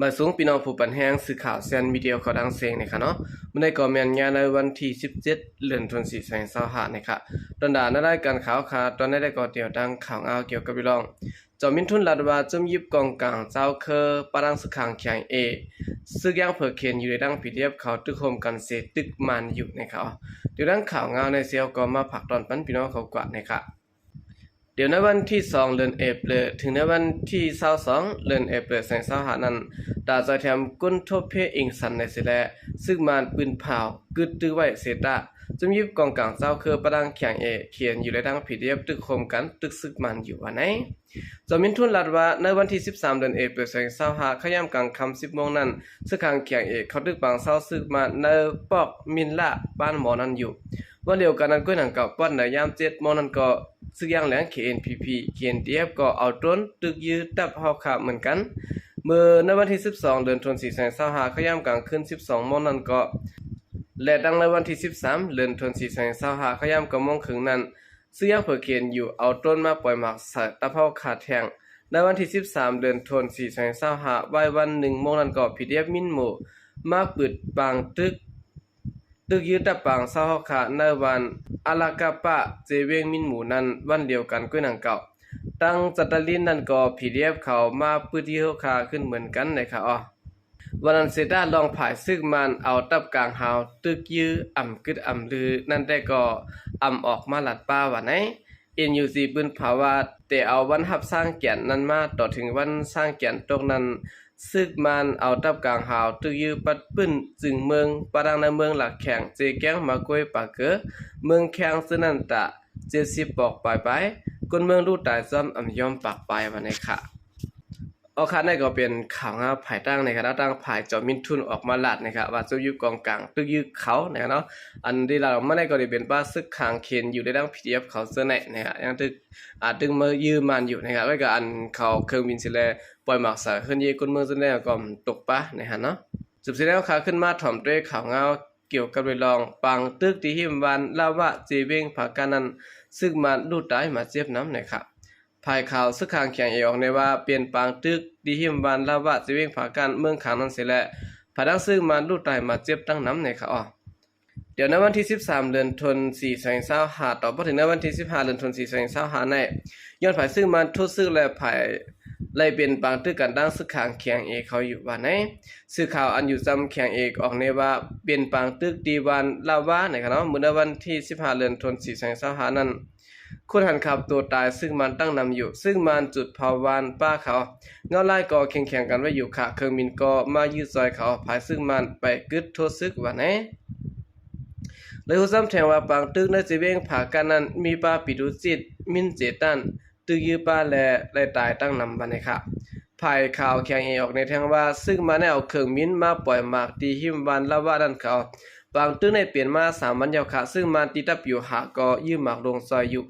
มาสูงพี่น้องผู้ปันแห้งสื่อข่าวเซียนมีเดียเขาดังเสียงนะคะเนาะมันได้ก่อแมนงานในวันที่17เดือนธันวาคม2025นะคะตอนด่านได้การข่าวค่ะตอนได้ก่อเดียวดังข่าวเอาเกี่ยวกับพี่น้องจอมินทุนลาดว่าจมยิบกองกลางเจ้าเคอปารังสึกขังแข็งซึ่งยังเผยเขียนอยู่ในดังพีดีเอฟเขาตึกโฮมกันเสตึกมันอยู่นะคะเดี๋ยวดังข่าวเงาในเซียวก็มาผักตอนปันพี่น้องเขากว่านะคะเดี๋ยวในวันที่2เดือนเอพฤษถึงในวันที่22เดือนเอพฤษ2025นั้นดาจะแถมกุนทบเพอิงสันในสิแลซึ่งมันปืนเผากึดตื้อไว้เสตาจมยิบกองกลางเจ้าคือประดังแข็งเขียนอยู่ในดัง PDF ตึกโคมกันตึกซึกมันอยู่ว่าไหนจอมินทุนลัดว่าในวันที่13เดือนเอพฤษ2025ขย่ำกลางค่ำ10 โมงนั้นซึ่งทางแข็งเขาตึกปังเศร้าซึกมาในปอกมินละบ้านหมอนั้นอยู่วันเดียวกันนั้นก็หนังเก่าป้อนในยาม7 โมงนั้นก็ซึ่งอย่างแหลง KNPP KNDF ก็เอาต้นตึกยืดตับหอกขาเหมือนกันเมื่อในวันที่12เดือนธันวาคม2025ขย่ำกลางคืน12 โมงนั้นก็และดังในวันที่13เดือนธันวาคม2025ขย่ำกำมงครึ่งนั้นซึ่งยังเผยเขียนอยู่เอาต้นมาปล่อยหมากใส่ตะเภาขาแทงในวันที่13เดือนธันวาคม2025วัยวัน1 โมงนั้นก็ PDF มินโมมาเปิดบางตึกยืดตะปางเศร้าขาในวันอาลากาปะเจเวงมินหมูนั้นวันเดียวกันก็หนังเก่าตั้งจัตลินนั่นก็ PDF เขามาปื้ที่เฮาขาขึ้นเหมือนกันนะคะวันนั้นเสดาลองผ่ายซึกมันเอาตับกลางหาวตึกยื้ออ่ำกึดอ่ำลือนั่นได้ก็อ่ำออกมาหลัดป้าว่าไหนNUC ปืนภาวะแต่เอาวันหับสร้างแก่นนั้นมาต่อถึงวันสร้างแก่นตรงนั้นซึกมันเอาตับกลางหาวตึกยื้อปัดปื้นจึงเมืองปะดังในเมืองหลักแข่งเจแก้งมากวยปากเกอเมืองแข่งซึนันตะ70ปอกปลายคนเมืองรู้ตายซ้ำอ่ำยอมปากปลายว่าไหนค่ะเอาค่ะนั่นก็เป็นข่าวงาภายตั้งในคณะตั้งภายจอมินทุนออกมาลาดนะครับว่าจะอยู่กองกลางตึกยื้อเขานะครับเนาะอันที่เราไม่ได้ก็ได้เป็นป้าซึกขางเคนอยู่ในดัง PDF เขาเสื้อไหนนะครับยังตึกตึกมายื้อมันอยู่นะครับแล้วก็อันเขาเครื่องบินสิแลปล่อยหมากสายขึ้นยี่ก้นเมืองซึ่งแล้วก็ตกปะนะครับเนาะสุดท้ายแล้วข่าวขึ้นมาถ่อมด้วยข่าวงาเกี่ยวกับเรื่องลองปังตึกที่หิมวันลาวะเจเวงผาการนั้นซึ่งมันดูตายมาเจ็บน้ำนะครับภายข่าวซึกขางแข่งออกในว่าเปลี่ยนปางตึกดีหิมวันลาวะเจเวงผาการเมืองขางนั้นเสียแหละภายดังซึ่งมันดูตายมาเจ็บตั้งน้ำในค่ะเดี๋ยวในวันที่13เดือนธันวาคม2025ต่อไปถึงในวันที่15เดือนธันวาคม2025ในย้อนภายซึ่งมันทุซึ่งและภายไล่เป็นปางตึกกันดังซึกขางแข่งเขาอยู่ว่าไหนสื่อข่าวอันอยู่จำแข่งออกในว่าเป็นปางตึกดีวันลาวะในค่ะเนาะเมื่อในวันที่15เดือนธันวาคม2025นั้นคนหันขับตัวตายซึ่งมันตั้งนำอยู่ซึ่งมันจุดเผาวานป้าเขาเงาไล่ก่อแข่งกันไว้อยู่ค่ะเครื่องบินก็มายืดซอยเขาภายซึ่งมันไปกึดโทษซึกว่าไหนเลยหูซ้ำแทงว่าปางตึกในจีเวงผากันนั้นมีป้าปิดุจิตมินเจตันตึกยื้อป้าและตายตั้งนำวันนี้ค่ะภายข่าวแข่งออกในแทงว่าซึ่งมาได้เอาเครื่องบินมาปล่อยหมากตีหิมวันละว่าดันเขาบางตึกในเปลี่ยนมา3 วันยาวค่ะซึ่งมันตีตับอยู่หาก็ยื้อหมากลงซอยอยู่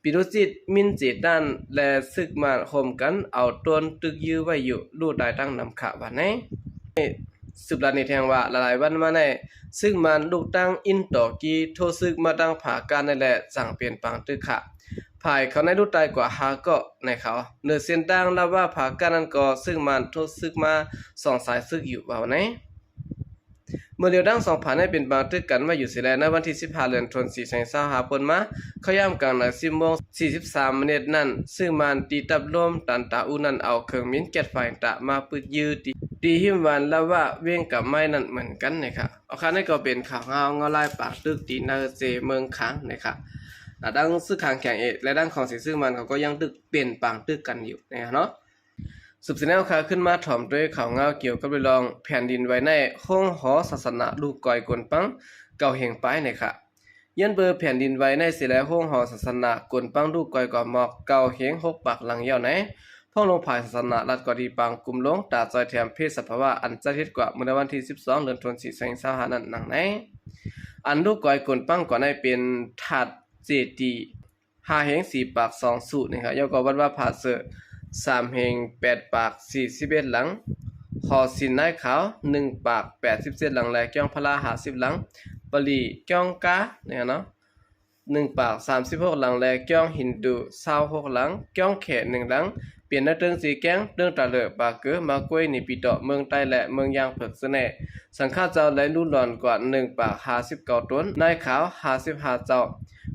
ปิดุจิตมินเจตันและซึกมาคมกันเอาต้นตึกยื้อไว้อยู่ลู่ตายตั้งนำค่ะวันนี้สืบลาในแทงว่าหลายวันมาในซึ่งมันลูกตั้งอินต่อกีโทซึกมาตั้งผาการนั่นแหละสั่งเปลี่ยนปางตึกค่ะภายเขาในลูกตายกว่าหาก็ในเขาเนื้อเส้นตั้งแล้วว่าผาการนั้นก็ซึ่งมันโทซึกมา2 สายซึกอยู่ว่าไหนเมื่อเดียวดัง2 ผ่านให้เป็นบางตึกกันมาอยู่สิแลในวันที่15เดือนธันวาคม2025ปนมาเขาย่ำกลางใน10 โมง 43 นาทีนั้นซึ่งมันตีตับลมตันตาอุนั้นเอาเครื่องมินแก๊สไฟตะมาปึดยืดตีหิมวันแล้วว่าเวียงกับไม้นั่นเหมือนกันนะครับเอาค่ะนี่ก็เป็นข่าวเงาไล่ปากตึกตีนาเจเมืองค้างนะครับดังซึกขางแข่งและดังของซึ่งมันเขาก็ยังตึกเปลี่ยนปางตึกกันอยู่นะครับเนาะสืบเสนอข่าวขึ้นมาถ่อมด้วยข่าวเงาเกี่ยวกับเรื่องแผ่นดินไว้ในห้องหอศาสนาลูกก้อยกวนปังเก่าแห่งปลายนะครับยันเบอร์แผ่นดินไว้ในสิแล้วห้องหอศาสนากวนปังลูกก้อยก่อหมอกเก่าแห่ง6 ปากหลังยาวไหนพ่องลงภายศาสนารัฐกอดีปังกลุ่มลงตาจอยแถมเพศสภาวะอันจะเฮ็ดกว่าเมื่อวันที่12เดือนธันวาคม2025นั้นหนังไหนอันลูกก้อยกวนปังก่อนให้เป็นถาดเจดี5 แห่ง4 ปาก2 สูตรนะครับยกวัดว่าผาเสอ3 แห่ง8 ปาก41 หลังหอสินนายขาว1 ปาก87 หลังและแก้งพลา50 หลังปลีแก้งกาเนี่ยเนาะ1 ปาก36 หลังและแก้งหินดู26 หลังแก้งแข1 หลัง เปลี่ยนเรื่องสีแก้งเรื่องตะเลปาเกอมากวยในปีเตาะเมืองใต้และเมืองยางเผือกเสน่สังฆาเจ้าและรุ่นหลอนกว่า1 ปาก59 ต้นนายขาว55 เจ้า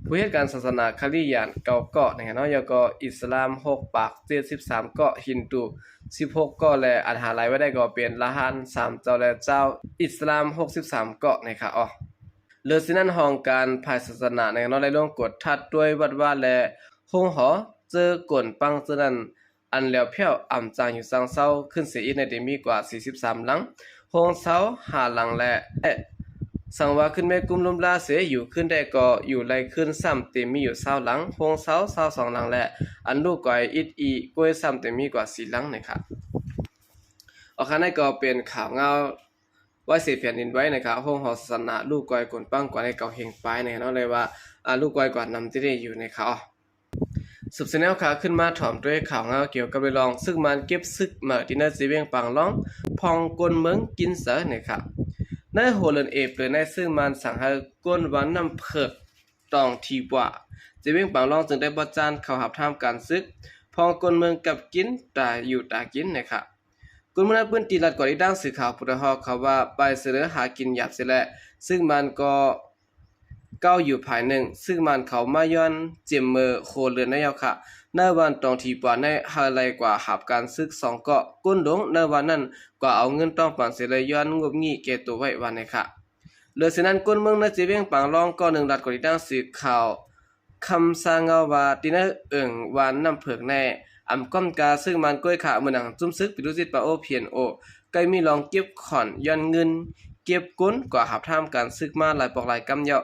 ผู้เหตุการศาสนาคาลิยาน9 เกาะนะครับเนาะแล้วก็อิสลาม6 ปาก73 เกาะฮินดู16 เกาะและอันหาหลายไว้ได้ก็เป็นละหัน3 เจ้าและเจ้าอิสลาม63 เกาะนะครับอ๋อเลือสินั้นห้องการภายศาสนานะครับเนาะได้ลงกฎทัดด้วยวัดว่าและคงหอเจอกวนปังเจนั้นอันแล้วเพี้ยวอ่ำจางอยู่สังเศร้าขึ้นเสียอีกในเดมีกว่า43 หลังโฮงเศร้า5 หลังและสังว่าขึ้นแม่กุมลุมลาเสอยู่ขึ้นได้ก็อยู่ไล่ขึ้นซ้ำเต็มมีอยู่20 หลังโฮงเศร้า22 หลังและอันลูกก้อยอิดอีกล้วยซ้ำเต็มมีกว่า4 หลังนะครับออกคันได้ก็เป็นข่าวเงาว่าเสียแผ่นดินไว้นะครับโฮงหอศาสนาลูกก้อยกวนปังกว่าในเก่าเฮงปลายเนี่ยเนาะเลยว่าลูกก้อยกว่านำที่ได้อยู่ในเขาสุบเสนวขาขึ้นมาถ่อมด้วยข่าวเงาเกี่ยวกับเรื่องลองซึ่งมันเก็บซึกมาที่น่าสิเวียงปังร้องพองกวนเมืองกินเสือเนี่ยครับในโฮเลนเอฟหรือในซึ่งมันสั่งให้กวนวันน้ำเพิกตองทีกว่าสิเวียงปังร้องจึงได้บ่จานเข้าหับท่ามการซึกพองกวนเมืองกับกินตาอยู่ตากินนะครับกวนเมืองพื้นที่รัฐก่อที่ดังสื่อข่าวพุทธฮอกเขาว่าไปเสนอหากินหยาบเสียแหละซึ่งมันก็เก้าอยู่ภายหนึ่งซึ่งมันเขามาย้อนเจียมมือโคเรือนในยาวค่ะในวันตองทีปว่าในฮาไลกว่าหับการซึก2 เกาะก้นหลงในวันนั้นกว่าเอาเงินต้องปันเสียเลยย้อนงบงี้เกตัวไว้วันในค่ะเหลือสินั้นก้นเมืองในจีเวียงปังรองก็1 รัฐกว่าที่ตั้งสื่อข่าวคำสร้างเอาว่าที่นั่นวันน้ำเผือกแน่อำก้อมกาซึ่งมันก้อยขาเหมือนหนังจุ้มซึกปิดุจิตปาโอเพียนโอไกมีลองเก็บขอนย้อนเงินเก็บก้นกว่าหับท่ามการซึกมาหลายปอกหลายกำเยาะ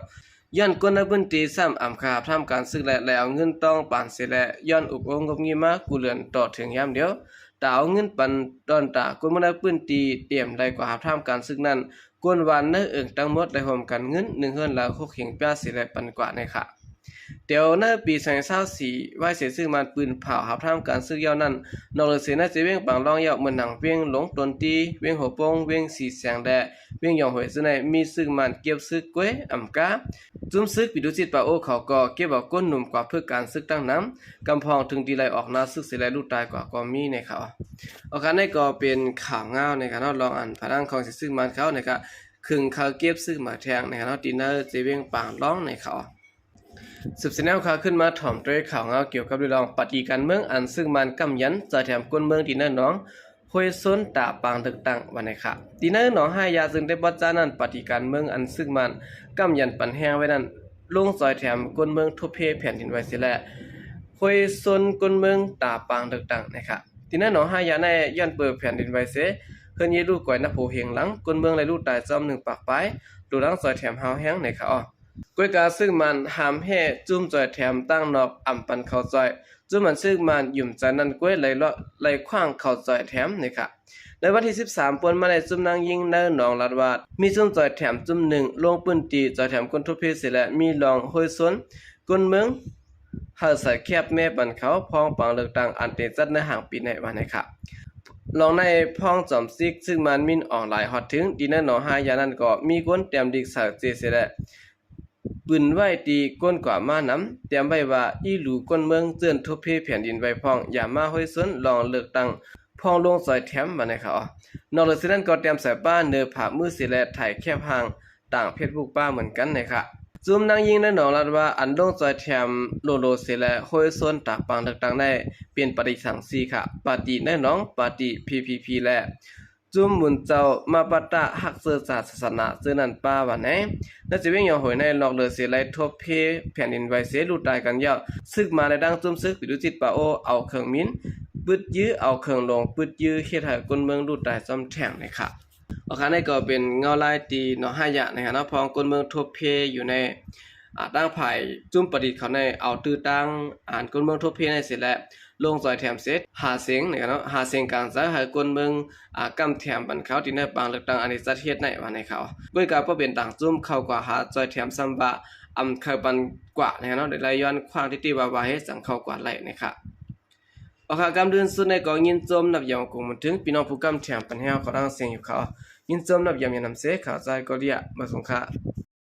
ย้อนก้นในพื้นที่ซ้ำอ่ำขาบทำการซึกและเอาเงินต้องปานเสียและย้อนอุปองงบงี้มากูเลือนต่อถึงยามเดียวแต่เอาเงินปันตอนตาก้นในพื้นที่เตรียมได้กว่าหับทำการซึกนั้นก้นวันในทั้งหมดได้รวมกันเงิน1 เฮือนแล้ว6 เข่งป้าเสียและปันกว่าในค่ะเดี๋ยวในปี2024ว่าเสียซึ่งมันปืนเผาหับทำการซึกยาวนั้นนอกจากเสียน่าจะเวียงปังรองยาวเหมือนหนังเวียงหลงตนตีเวียงหัวโป้งเวียงสีแสงแดดเวียงหยองหวยซึ่งในมีซึ่งมันเก็บซึกก้วยอ่ำกาจุ้มซึกปิดุจิตปาโอเขาก็เก็บเอาก้นหนุ่มกว่าเพื่อการซึกตั้งน้ำกำพองถึงดีไลออกหน้าซึกเสียและลูกตายกว่าก็มีในเขาเอาคันนี้ก็เป็นข่าวเงาในการลองอ่านผาดังของซึ่งมันเขาในการคึงเขาเก็บซึกมาแทงในการดินเนอร์จะเวียงปังร้องในเขาสืบเสนวข่าวขึ้นมาถ่อมด้วยข่าวเงาเกี่ยวกับเรื่องปฏิการเมืองอันซึ่งมันกำยันจะแถมก้นเมืองดินเนอร์น้องห้วยซ้นตาปางต่างๆวันไหนค่ะดินเนอร์น้องห้ายาซึ่งได้บอจานั้นปฏิการเมืองอันซึ่งมันกำยันปันแห้งไว้นั้นลงซอยแถมก้นเมืองทุบเพแผ่นดินไว้เสียแล้วห้วยซ้นก้นเมืองตาปางต่างๆนะคะดินเนอร์น้องห้ายาในย้อนเปิดแผ่นดินไว้เสียเพิ่นยีลูกก่อยนโพเฮงหลังก้นเมืองเลยลูกตายจอม1 ปากไปดูหลังซอยแถมเฮาแห้งในค่ะกวยกาซึ่งมันหามแห่จุ่มจอยแถมตั้งนอกอ่ำปันเข้าจอยจุ่มมันซึ่งมันหยุ่มใจนั้นกวยไหลขว้างเข้าจอยแถมนี่ค่ะในวันที่13ปนมาในจุ่มนางยิงเนินหนองลาดวาดมีจุ่มจอยแถมจุ่ม1ลงปืนตีจอยแถมคนทุพเพเสิและมีรองห้วยสนกุนเมืองหาใส่แคบแม่ปันเขาพองปังเลือกตั้งอันเตจัดในห่างปีในวันนี้ค่ะลองในพ้องจอมซิกซึ่งมันมินออนไลน์ฮอดถึงดินเนอร์หนอง5ยานั้นก็มีก้นเตรียมดิกสาวเจเสและปืนไว้ตีก้นกว่ามาน้ำเตรียมไว้ว่าอีหลูก้นเมืองเจือนทุบเพแผ่นดินไว้พองอย่ามาห้อยสนลองเลือกตั้งพองลงซอยแถมมาในเขานอกจากนั้นก็เตรียมใส่ป้าเนื้อผ่ามือเสียและถ่ายแคบห่างต่างเพศบุกป้าเหมือนกันนะคะจุ่มนางยิงในหนองลาดว่าอันลงซอยแถมโลเสียและห้อยสนตากปังเลือกตั้งได้เปลี่ยนปฏิสังสีค่ะปฏิในหนองปฏิพีและจุ่มมุนเจ้ามาปะตะหักเสือศาสนาเสือนันป้าวันไหนน่าจะวิ่งอย่างหอยในหลอกเลือเสียไรทบเพแผ่นดินไว้เสียลูกตายกันยาวซึกมาในดังจุ่มซึกปิดุจิตปาโอเอาเครื่องมิ้นปึดยื้อเอาเครื่องลงปึดยื้อเฮ็ดให้คนเมืองลูกตายจอมแท่งเลยค่ะเอาคันนี้ก็เป็นเงาลายตีเนาะ5อย่างนะครับเนาะพองคนเมืองทบเพอยู่ในตั้งไผ่จุ่มประดิษฐ์เขาในเอาตื้อตั้งคนเมืองทบเพในเสร็จแล้วลงซอยแถมเสร็จหาเสียงเนี่ยเนาะหาเสียงกลางซะให้คนเมืองกำแถมบันเขาที่ในบางเลือกตั้งอันนี้จะเฮ็ดในวันในเขาด้วยการบ่เป็นต่างจุ่มเข้ากว่าหาซอยแถมซัมบะเคยปันกว่าเนี่ยเนาะได้ไล่ย้อนความที่ว่าเฮ็ดสังเข้ากว่าไหลนะครับออกกำเดือนสุดในก็ยินจมนับยามคงมันถึงพี่น้องผู้กำแถมปันแฮวเขาดังเสียงอยู่เขายินจมนับยามยามนำเสข่าวใจก็เรียกมาสงค่ะ